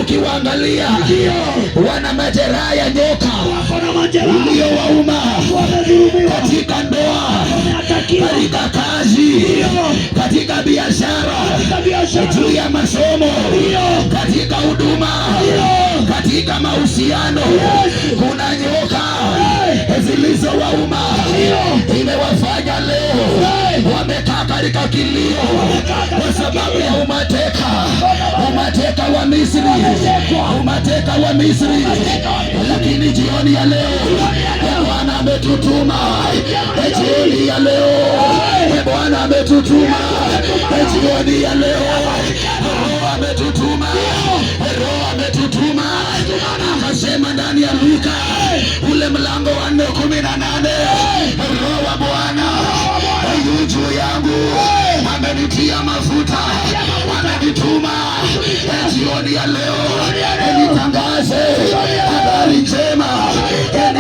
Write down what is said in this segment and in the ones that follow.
ukiwaangalia wana majeraha ya nyoka uliowauma katika ndoa, katika kazi, katika biashara, juu ya masomo, katika huduma, katika mahusiano. Kuna nyoka zilizowauma, imewafanya leo wamekaa katika kilio kwa sababu ya umateka wa Misri, umateka wa Misri. Lakini jioni ya leo Bwana ametutuma, jioni ya leo Bwana ametutuma, jioni ya leo Roho ametutuma, Roho ametutuma. Akasema ndani ya Luka ule mlango wa 4:18, Roho wa Bwana yu juu yangu, amenitia mafuta, amenituma jioni ya leo nitangaze habari njema,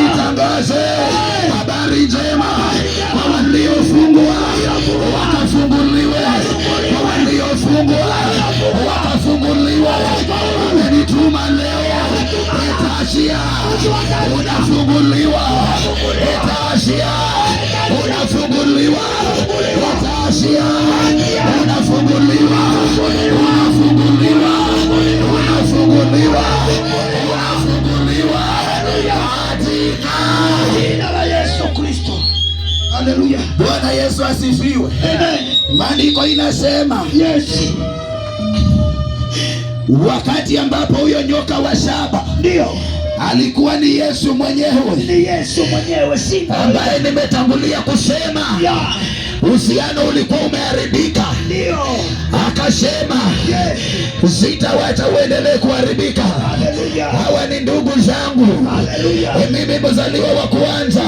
nitangaze habari njema kwa waliofungwa wakafunguliwe, kwa waliofungwa wakafunguliwe. Amenituma leo, Etasia unafunguliwa, Etasia unafunguliwa, Etasia unafunguliwa, unafunguliwa, unafunguliwa, unafunguliwa katika jina la Yesu Kristo. Haleluya. Bwana Yesu asifiwe. Maandiko inasema wakati ambapo huyo nyoka wa shaba ndio alikuwa ni Yesu mwenyewe, ni Yesu mwenyewe, ambaye nimetangulia kusema uhusiano ulikuwa umeharibika. Ndio akasema sitawacha uendelee kuharibika. Hawa ni ndugu zangu, mimi mzaliwa wa kwanza,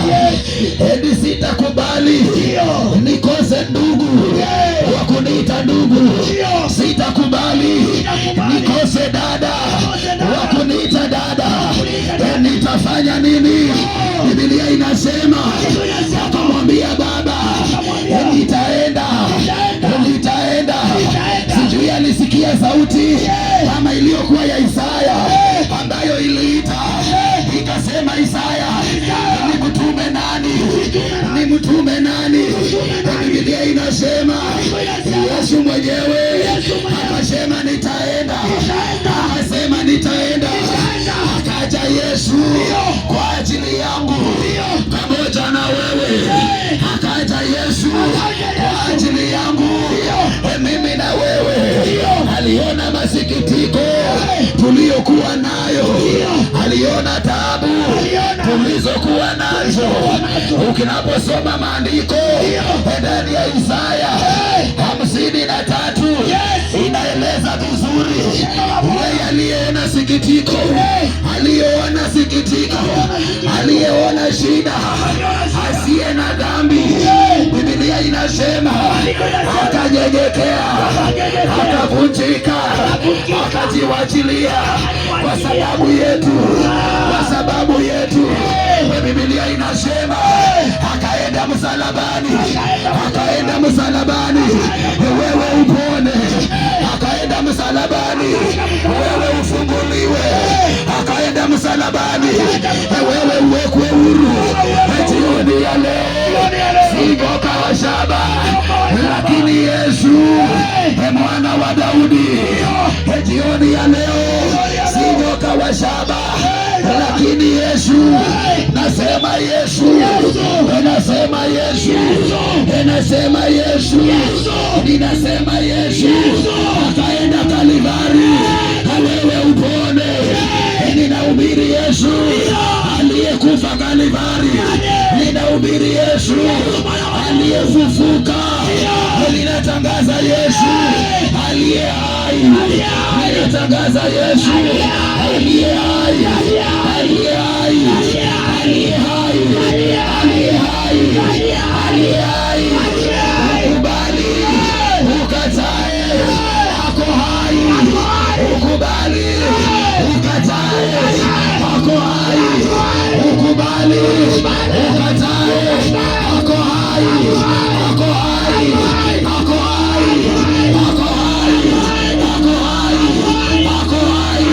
edi sitakubali nikose ndugu wa kuniita ndugu, sitakubali nikose dada wa kuniita dada. Nitafanya nini? Biblia inasema akamwambia baba, nitaenda. Sijui alisikia sauti kama iliyokuwa ya Isaya, ambayo iliita ikasema, Isaya, nimtume nani? Nimtume nani? Biblia inasema Yesu mwenyewe akasema nitaenda, akasema nitaenda. Akaja Yesu kwa ajili yangu pamoja na wewe, akaja Yesu kwa ajili yangu mimi na wewe. Aliona masikitiko tuliyokuwa nayo, aliona taabu tulizokuwa nazo. Ukinaposoma maandiko ndani ya Isaya 53 inaeleza vizuri yeye aliyeona sikitiko, aliyeona sikitiko, aliyeona shida, asiye na dhambi. Biblia inasema akanyenyekea, akavunjika, akajiwachilia kwa sababu yetu, kwa sababu yetu. Biblia inasema akaenda msalabani, akaenda msalabani wewe upone, akaenda msalabani wewe ufunguliwe, akaenda msalabani wewe uwekwe huru. Jioni ya leo si nyoka wa shaba, lakini Yesu mwana wa Daudi. Jioni ya leo si nyoka wa shaba, lakini Yesu. Nasema Yesu, nasema Yesu, nasema Yesu, ninasema Yesu akaenda Kalvari wewe upone. Ninahubiri Yesu aliyekufa Kalvari, ninahubiri Yesu aliyefufuka, ninatangaza Yesu aliye hai, ninatangaza Yesu aliye hai, aliye hai, aliye hai, aliye hai, aliye hai. Ukubali, ukatae, ako hai. Ukubali, ukatae, ako hai. Ukubali, ukatae, ako hai, ako hai, ako hai, ako hai, ako hai, ako hai.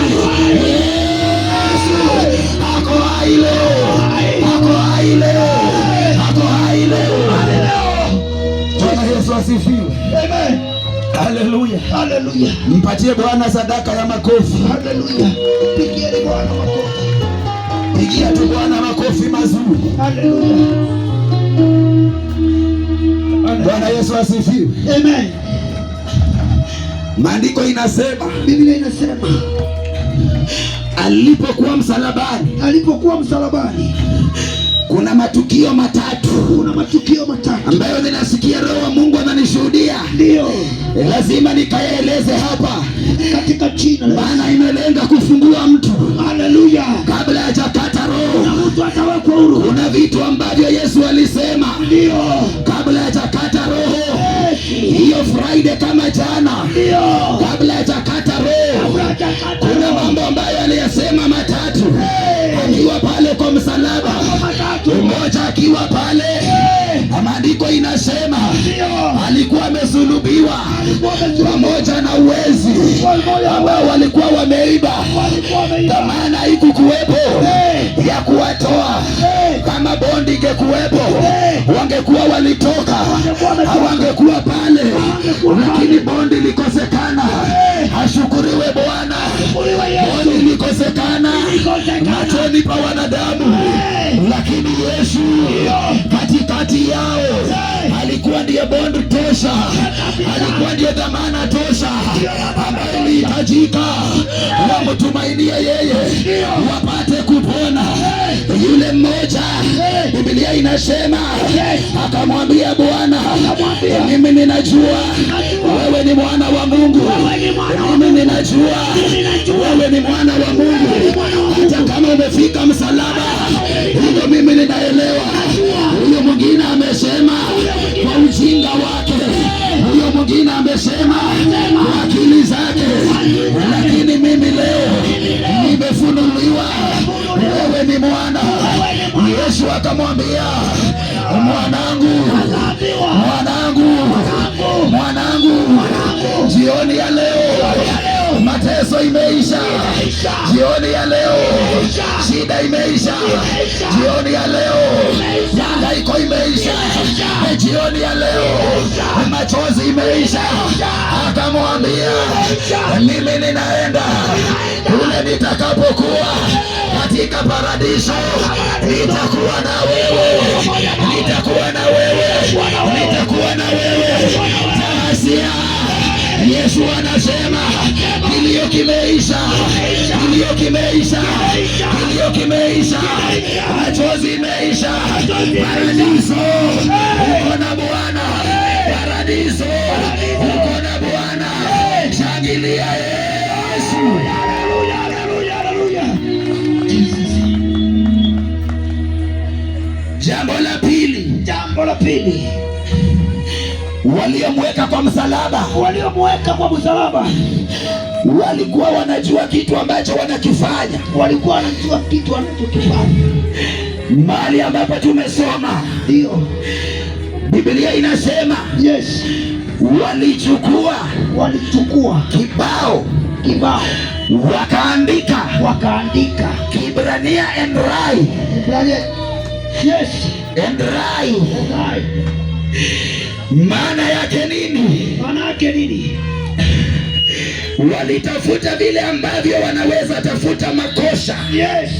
Haleluya. Mpatie Bwana sadaka ya makofi. Haleluya. Pigieni Bwana makofi. Pigia tu Bwana makofi mazuri. Haleluya. Bwana Yesu asifiwe. Amen. Maandiko inasema, Biblia inasema alipokuwa msalabani, kuna matukio matatu ambayo ninasikia Roho wa Mungu ananishuhudia. Ndio lazima nikayaeleze hapa katika jina, maana imelenga kufungua mtu. Haleluya. Kabla hajakata roho, na mtu atawekwa huru. Kuna vitu ambavyo Yesu alisema ndio kabla hajakata roho. Hiyo Friday kama jana, ndio kabla hajakata roho, kuna mambo ambayo aliyasema matatu. Akiwa pale kwa msalaba, mmoja akiwa pale, maandiko inasema alikuwa amesulubiwa pamoja na uwezi ambao walikuwa wameiba. Dhamana haikukuwepo ya kuwatoa. Kama bondi ingekuwepo, wangekuwa walitoka, hawangekuwa pale, lakini bondi likosekana. Ashukuriwe Bwana, bondi likosekana machoni pa wanadamu, lakini Yesu katikati yao alikuwa ndiye bondi tosha, alikuwa ndiye dhamana tosha ambayo ilihitajika wamtumainie yeye wapate kupona. Yule mmoja Biblia inasema akamwambia Bwana, mimi ninajua wewe ni mwana wa Mungu, mimi ninajua wewe ni mwana wa Mungu, hata kama umefika msalaba, hilo mimi ninaelewa. Huyo mwingine amesema kwa ujinga wake, huyo mwingine amesema kwa akili zake, lakini mimi leo nimefunuliwa wewe ni mwana. Yesu akamwambia, mwanangu, jioni ya leo mateso imeisha, jioni ya leo shida imeisha, jioni ya leo hangaiko imeisha, jioni ya leo machozi imeisha. Akamwambia, mimi ninaenda kule nitakapokuwa katika paradiso, nitakuwa na wewe, nitakuwa na wewe, nitakuwa na wewe. Tasia, Yesu anasema kilio kimeisha, kilio kimeisha, kilio kimeisha, machozi imeisha. Paradiso uko na Bwana, paradiso uko na Bwana. Shangilia Yesu. Haleluya, haleluya, haleluya. Jambo la pili, waliomweka kwa msalaba, walikuwa wanajua kitu ambacho wanakifanya, mahali ambapo tumesoma. Ndio Biblia inasema yes, walichukua kibao wakaandika Kiebrania Enrai. Yes, Enrai. Maana yake nini? Walitafuta vile ambavyo wanaweza tafuta makosha. Yes.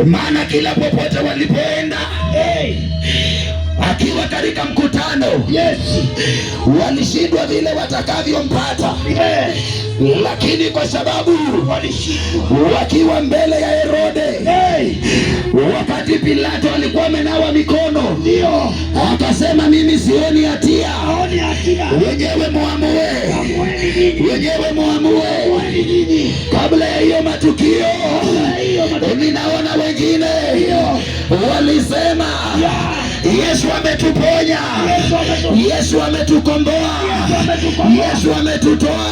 Maana kila popote walipoenda, akiwa katika mkutano, yes, walishindwa vile watakavyompata. Yes. Lakini kwa sababu wakiwa mbele ya Herode, wakati Pilato alikuwa amenawa mikono, akasema mimi sioni hatia, wenyewe muamue. Kabla ya hiyo matukio, ninaona wengine walisema Yesu ametuponya, Yesu ametukomboa, Yesu ametutoa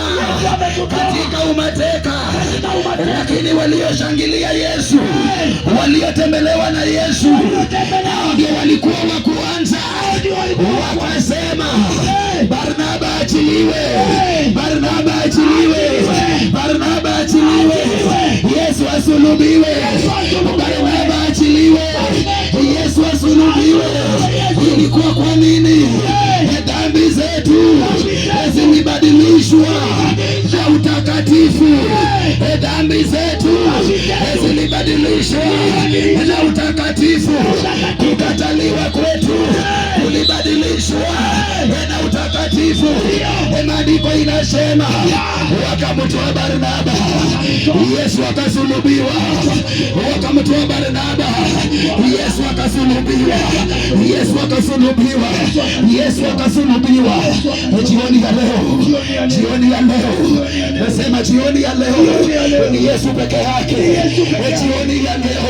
katika umateka. Lakini walioshangilia Yesu, waliotembelewa na Yesu, ndio walikuwa wa kuanza. Wakasema Barnaba achiliwe, Barnaba achiliwe, Barnaba achiliwe, Yesu asulubiwe, Barnaba achiliwe, Yesu asulubiwe. Ilikuwa kwa nini? Dhambi zetu zilibadilishwa kwa utakatifu. Dhambi zetu zilibadilishwa na utakatifu. Kukataliwa kwetu kulibadilishwa na utakatifu. Maandiko inasema wakamtoa Barnaba, Yesu akasulubiwa. Wakamtoa Barnaba, Yesu akasulubiwa. Yesu akasulubiwa. Yesu akasulubiwa. Jioni ya leo, jioni ya leo, nasema jioni ya leo ni Yesu peke yake. Jioni ya leo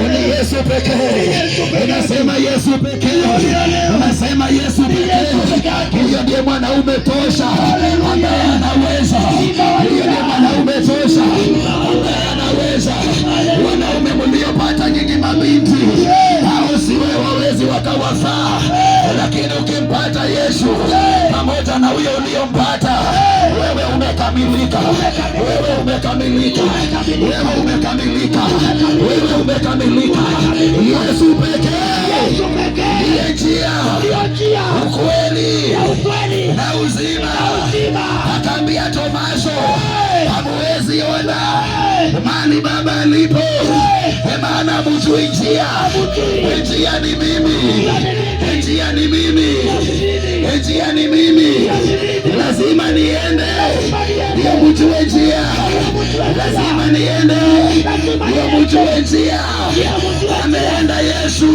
ni Yesu pekee. Nasema Yesu pekee. Nasema Yesu pekee. Huyo ndiye mwanaume tosha ambaye anaweza. Huyo ndiye mwanaume tosha ambaye anaweza. Wanaume mliopata nyinyi mabinti, hao si wewe wawezi wakawafaa, lakini ukimpata Yesu pamoja na huyo uliompata, wewe umekamilika. Wewe umekamilika. Wewe umekamilika. Wewe umekamilika. Yesu pekee ndiye njia, ukweli na uzima. Akaambia Tomaso, hamuwezi ona mahali Baba alipo, maana hamjui njia. Njia ni mimi. Njia ni mimi. Njia ni mimi. Lazima niende ndio mjue njia. Lazima niende ndio mjue njia. Ameenda Yesu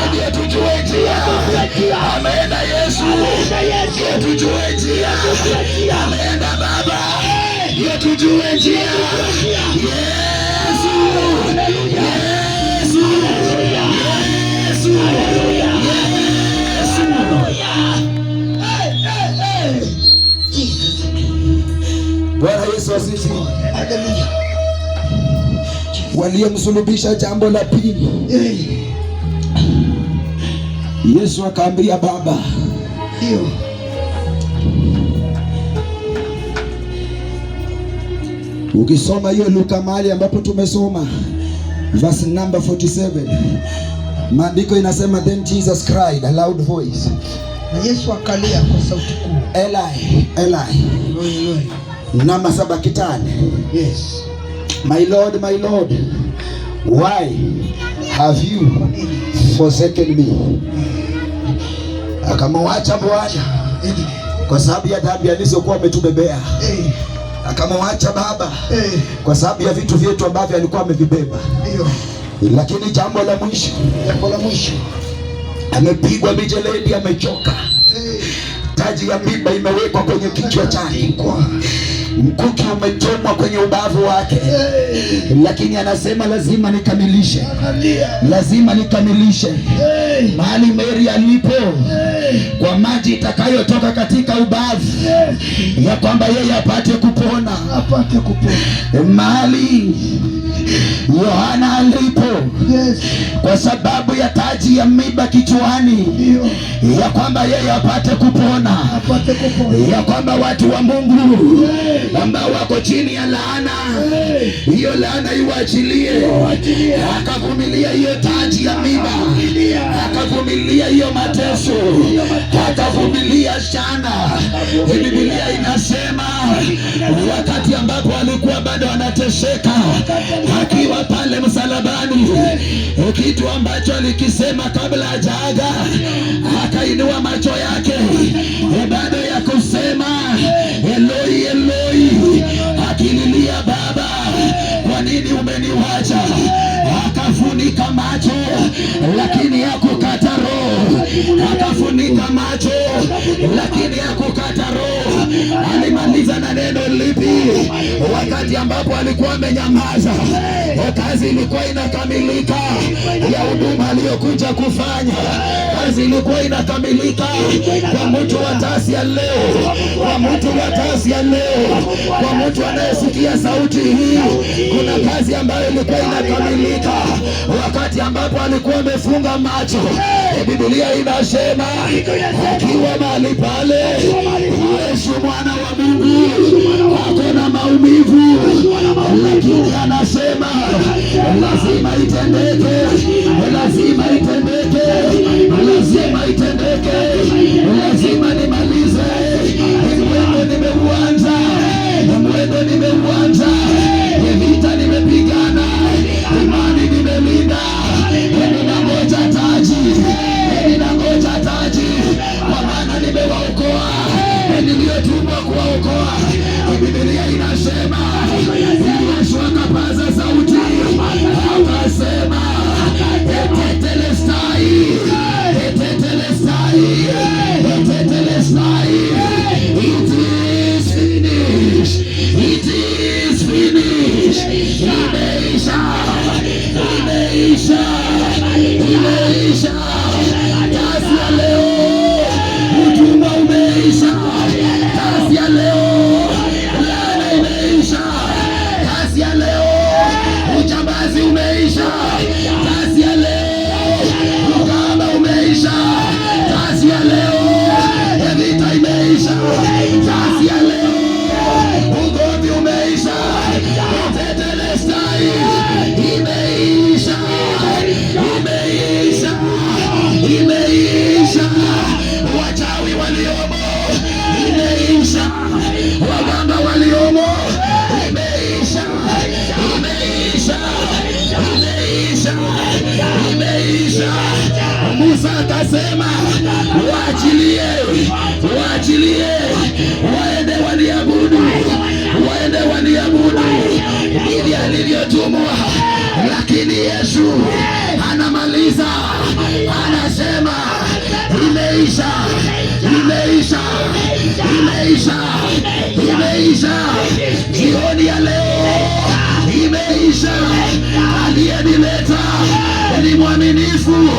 ndio tujue njia. Ameenda Yesu ndio tujue njia. Ameenda Baba ndio tujue njia. Yesu, Yesu, Yesu, Yesu. Bwana Yesu asifiwe. Haleluya. Waliomsulubisha, jambo la pili, Yesu akaambia Baba, ndio ukisoma hiyo Luka mahali ambapo tumesoma verse number 47, maandiko inasema then Jesus cried a loud voice, na Yesu akalia kwa sauti kuu, Eli, Eli, Eloi, lama sabakitani. Yes. My Lord, why have you forsaken me? Akamwacha Bwana kwa sababu ya dhambi alizokuwa ametubebea. Akamwacha Baba kwa sababu ya vitu vyetu ambavyo alikuwa amevibeba. Lakini jambo la mwisho, amepigwa mijeledi, amechoka. Taji ya miba imewekwa kwenye kichwa chake. Mkuki umechomwa kwenye ubavu wake. Lakini anasema lazima nikamilishe. Lazima nikamilishe. Mahali Mary alipo, kwa maji itakayotoka katika ubavu, ya kwamba yeye apate kupona. Mahali Yohana alipo, kwa sababu ya taji ya miba kichwani, ya kwamba yeye apate kupona. Ya kwamba watu wa Mungu ambao wako chini ya laana, hiyo laana iwachilie. Akavumilia hiyo taji ya miba, akavumilia hiyo mateso, akavumilia shana. Biblia inasema wakati ambapo alikuwa bado anateseka, akiwa pale msalabani, kitu ambacho alikisema kabla hajaga, akainua macho yake bado ya kusema Eloi, Eloi, akililia Baba, kwa nini umeniwacha? Akafunika macho lakini hakukata roho. Akafunika macho lakini hakukata roho. Alimaliza na neno lipi? Wakati ambapo alikuwa amenyamaza, kazi ilikuwa inakamilika ya huduma aliyokuja kufanya. Kazi ilikuwa inakamilika kwa mtu wa Tasia leo, kwa mtu wa Tasia leo, kwa mtu anayesikia sauti hii. Kuna kazi ambayo ilikuwa inakamilika wakati ambapo alikuwa amefunga macho. Biblia inasema akiwa mahali pale, Yesu mwana wa Mungu ako na maumivu, lakini anasema lazima itendeke, lazima itendeke, lazima itendeke, lazima nimalize. Nimeuacha imeisha, imeisha, imeisha. Kazi ya leo utumwa umeisha, kazi ya leo laana imeisha, kazi ya leo ujambazi umeisha, kazi ya leo ukahaba umeisha, kazi ya leo vita imeisha, kazi ya leo ugomvi umeisha, tetelestai imeisha, imeisha, imeisha. Wachawi waliomo imeisha, waganga waliomo imeisha, imeisha, imeisha, imeisha. Musa akasema waachilie, waachilie waende waniabudu, waende waniabudu. Ndivyo alivyotumwa, lakini Yesu anamaliza, anasema imeisha, imeisha, imeisha, imeisha. Jioni ya leo imeisha. Aliyenileta ni mwaminifu.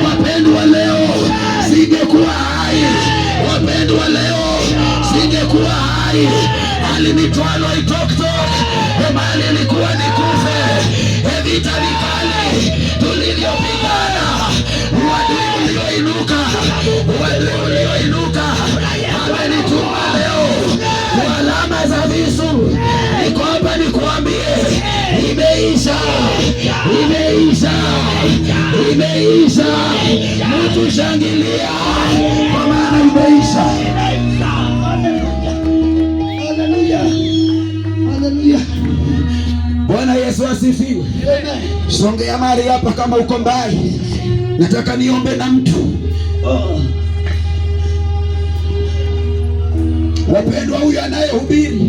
Wapendwa, leo singekuwa hai, wapendwa, leo singekuwa hai. Alinitoa Loitoktok mahali ilikuwa nikufe. Vita vikali tulivyopigana, uadui ulioinuka, uadui ulioinuka amenituma leo kwa alama za visu. Niko hapa nikuambie imeisha, imeisha, imeisha. Mtu shangilia kwa maana imeisha. Haleluya, haleluya. Bwana Yesu asifiwe. Songea mahali hapa kama uko mbali. Nataka niombe na mtu. Wapendwa, huyu anayehubiri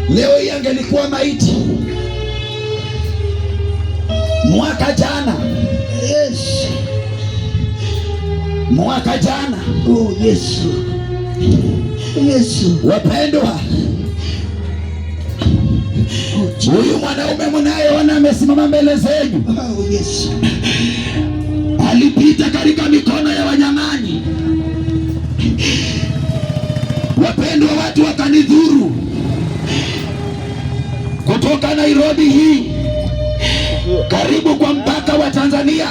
leo hii angelikuwa maiti mwaka jana. Yes. Mwaka jana. Oh, Yesu. Yesu. Wapendwa, huyu mwanaume mnayeona amesimama mbele zenu, oh, Yesu, alipita katika mikono ya wanyang'anyi. Wapendwa, watu wakanidhuru kutoka Nairobi hii karibu kwa mpaka wa Tanzania.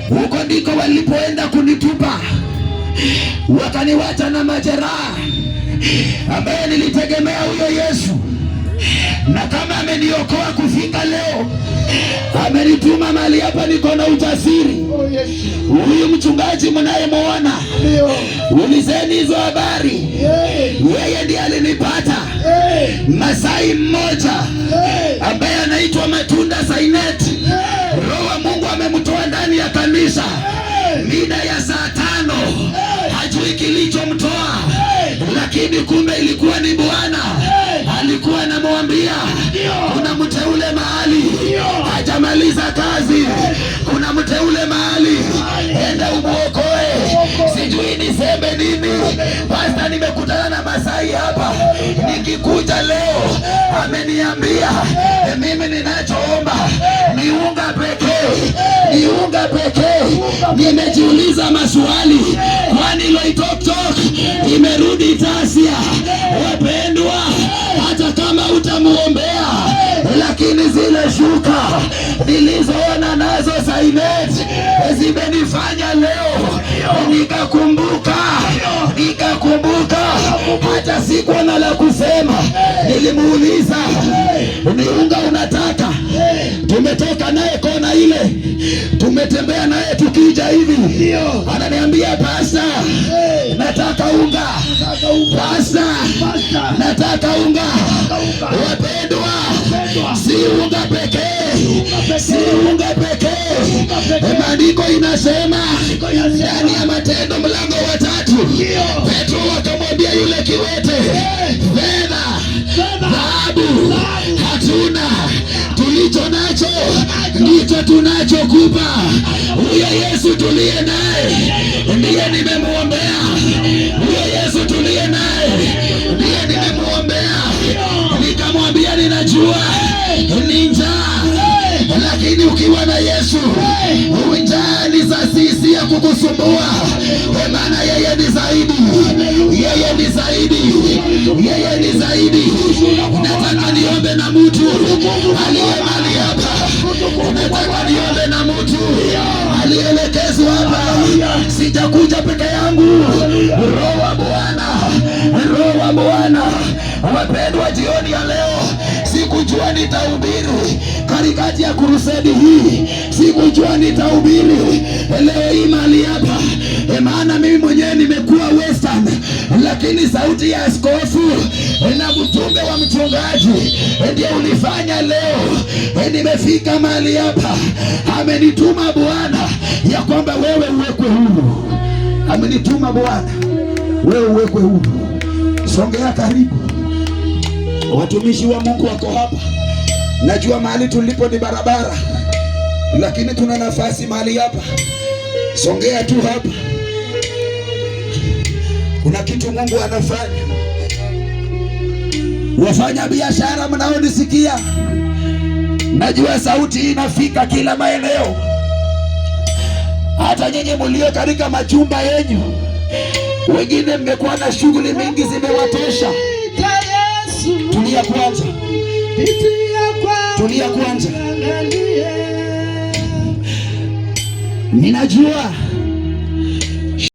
Huko ndiko walipoenda kunitupa, wakaniwacha na majeraha ambaye nilitegemea huyo Yesu. Na kama ameniokoa kufika leo, amenituma mahali hapa, niko na ujasiri. Huyu mchungaji mnayemwona, ulizeni hizo habari. Yeye ndiye alinipata. Masai mmoja ambaye anaitwa Matunda Sainet, Roho wa Mungu amemtoa ndani ya kanisa mida ya saa 5. Hajui kilichomtoa, lakini kumbe ilikuwa ni Bwana. Alikuwa anamwambia kuna mteule mahali hajamaliza kazi, kuna mteule mahali, enda umuokoe. Sijui niseme nini. Pastor, nimekutana na Masai hapa, nikikuja leo ameniambia mimi ninachoomba ni unga pekee, ni unga pekee. Nimejiuliza maswali, kwani Loitoktok imerudi Tasia? Wapendwa, hata kama utamuombea, lakini zile shuka nilizoona nazo Sainet zimenifanya leo nikakumbuka, hata sikuwa na la kusema. Nilimuuliza, ni unga unataka? Tumetoka naye kona ile, tumetembea naye tukija hivi, ananiambia Pastor, nataka unga. Pastor, nataka unga. Wapendwa, si unga pekee, si unga pekee. Maandiko inasema ndani ya Matendo mlango wa 3, Petro akamwambia yule kiwete, fedha, dhahabu hatuna, tulicho nacho ndicho tunachokupa. Huyo Yesu tuliye naye ndiye nimemuombea, huyo Yesu tuliye naye ndiye nimemuombea. Nikamwambia nina ninajua ni njaa, lakini ukiwa na Yesu njaa ni sisi ya kukusumbua, maana yeye ni zaidi, yeye ni zaidi, yeye ni zaidi. Nataka niombe na mtu aliye mahali hapa, nataka niombe na mtu alielekezwa hapa. Sijakuja peke yangu, Roho wa Bwana, Roho wa Bwana. Wapendwa, jioni ya leo sikujua nitahubiri katikati ya kurusedi hii, sikujua nitahubiri leo hii mahali hapa, maana mimi mwenyewe nimekuwa Western, lakini sauti ya askofu na mjumbe wa mchungaji ndiye ulifanya leo nimefika mahali hapa. Amenituma Bwana ya kwamba wewe uwekwe huru, amenituma Bwana wewe uwekwe huru. Songea karibu, watumishi wa Mungu wako hapa. Najua mahali tulipo ni barabara, lakini tuna nafasi mahali hapa. Songea tu hapa, kuna kitu Mungu anafanya. Wafanya biashara mnaonisikia, najua sauti hii inafika kila maeneo, hata nyinyi mlio katika majumba yenyu, wengine mmekuwa na shughuli mingi zimewatosha. Tulia kwanza, tulia kwanza. Ninajua